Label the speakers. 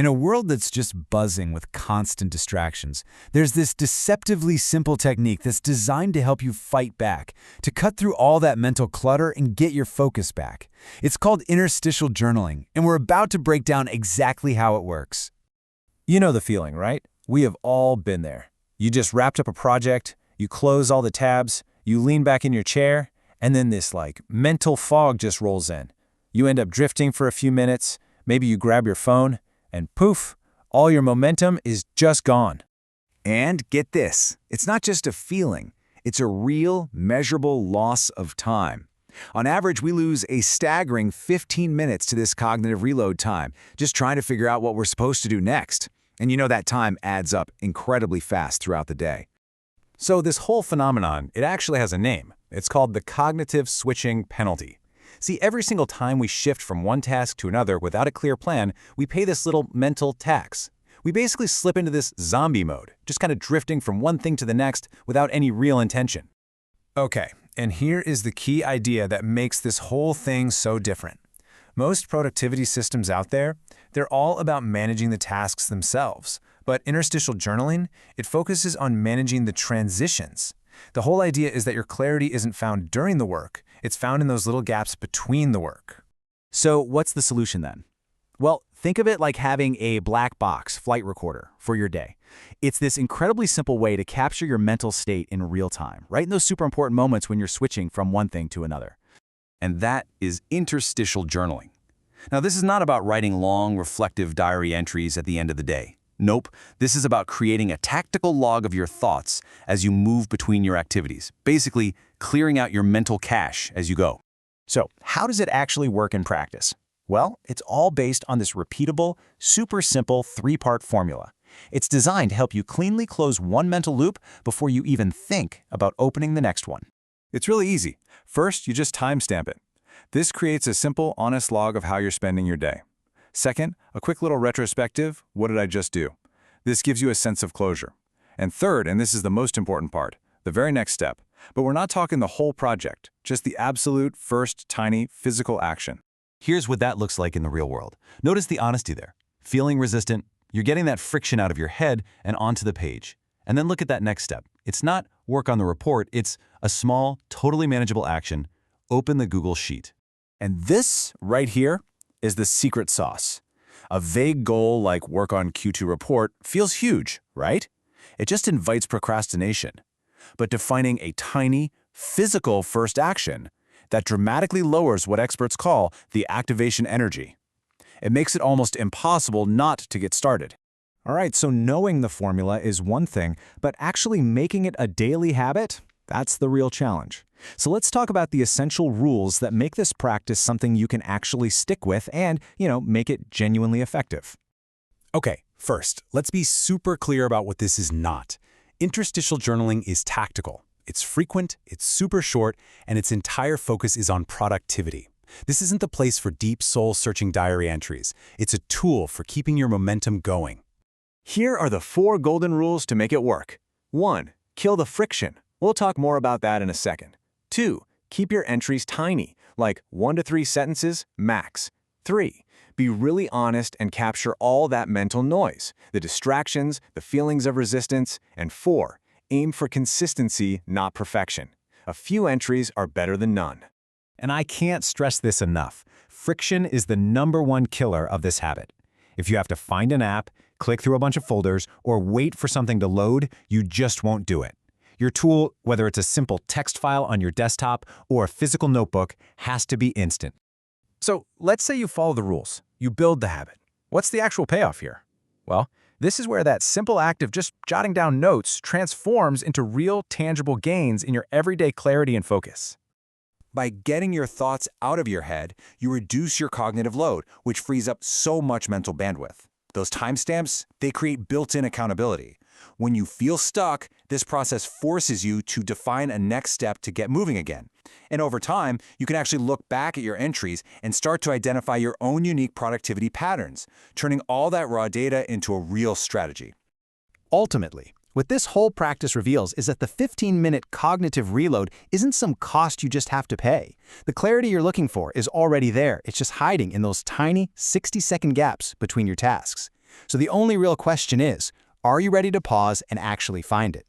Speaker 1: In a world that's just buzzing with constant distractions, there's this deceptively simple technique that's designed to help you fight back, to cut through all that mental clutter and get your focus back. It's called interstitial journaling, and we're about to break down exactly how it works.
Speaker 2: You know the feeling, right? We have all been there. You just wrapped up a project, you close all the tabs, you lean back in your chair, and then this mental fog just rolls in. You end up drifting for a few minutes, maybe you grab your phone, and poof, all your momentum is just gone.
Speaker 1: And get this, it's not just a feeling, it's a real, measurable loss of time. On average, we lose a staggering 15 minutes to this cognitive reload time, just trying to figure out what we're supposed to do next. And you know that time adds up incredibly fast throughout the day.
Speaker 2: So this whole phenomenon, it actually has a name. It's called the cognitive switching penalty. See, every single time we shift from one task to another without a clear plan, we pay this little mental tax. We basically slip into this zombie mode, just kind of drifting from one thing to the next without any real intention. Okay, and here is the key idea that makes this whole thing so different. Most productivity systems out there, they're all about managing the tasks themselves. But interstitial journaling, it focuses on managing the transitions. The whole idea is that your clarity isn't found during the work, it's found in those little gaps between the work.
Speaker 1: So what's the solution then? Well, think of it like having a black box flight recorder for your day. It's this incredibly simple way to capture your mental state in real time, right in those super important moments when you're switching from one thing to another.
Speaker 3: And that is interstitial journaling. Now, this is not about writing long, reflective diary entries at the end of the day. Nope, this is about creating a tactical log of your thoughts as you move between your activities, basically clearing out your mental cache as you go.
Speaker 2: So, how does it actually work in practice? Well, it's all based on this repeatable, super simple three-part formula. It's designed to help you cleanly close one mental loop before you even think about opening the next one.
Speaker 4: It's really easy. First, you just timestamp it. This creates a simple, honest log of how you're spending your day. Second, a quick little retrospective, what did I just do? This gives you a sense of closure. And third, and this is the most important part, the very next step, but we're not talking the whole project, just the absolute first tiny physical action.
Speaker 3: Here's what that looks like in the real world. Notice the honesty there. Feeling resistant, you're getting that friction out of your head and onto the page. And then look at that next step. It's not work on the report, it's a small, totally manageable action. Open the Google Sheet.
Speaker 2: And this right here is the secret sauce. A vague goal like work on Q2 report feels huge, right? It just invites procrastination. But defining a tiny, physical first action that dramatically lowers what experts call the activation energy. It makes it almost impossible not to get started. All right, so knowing the formula is one thing, but actually making it a daily habit, that's the real challenge. So let's talk about the essential rules that make this practice something you can actually stick with and, make it genuinely effective.
Speaker 1: Okay, first, let's be super clear about what this is not. Interstitial journaling is tactical. It's frequent, it's super short, and its entire focus is on productivity. This isn't the place for deep soul-searching diary entries. It's a tool for keeping your momentum going.
Speaker 2: Here are the 4 golden rules to make it work. 1. Kill the friction. We'll talk more about that in a second. 2. Keep your entries tiny, like 1 to 3 sentences max. 3. Be really honest and capture all that mental noise, the distractions, the feelings of resistance. And 4. Aim for consistency, not perfection. A few entries are better than none. And I can't stress this enough. Friction is the #1 killer of this habit. If you have to find an app, click through a bunch of folders, or wait for something to load, you just won't do it. Your tool, whether it's a simple text file on your desktop or a physical notebook, has to be instant. So let's say you follow the rules. You build the habit. What's the actual payoff here? Well, this is where that simple act of just jotting down notes transforms into real, tangible gains in your everyday clarity and focus.
Speaker 4: By getting your thoughts out of your head, you reduce your cognitive load, which frees up so much mental bandwidth. Those timestamps, they create built-in accountability. When you feel stuck, this process forces you to define a next step to get moving again. And over time, you can actually look back at your entries and start to identify your own unique productivity patterns, turning all that raw data into a real strategy.
Speaker 2: Ultimately, what this whole practice reveals is that the 15-minute cognitive reload isn't some cost you just have to pay. The clarity you're looking for is already there. It's just hiding in those tiny 60-second gaps between your tasks.
Speaker 5: So the only real question is, are you ready to pause and actually find it?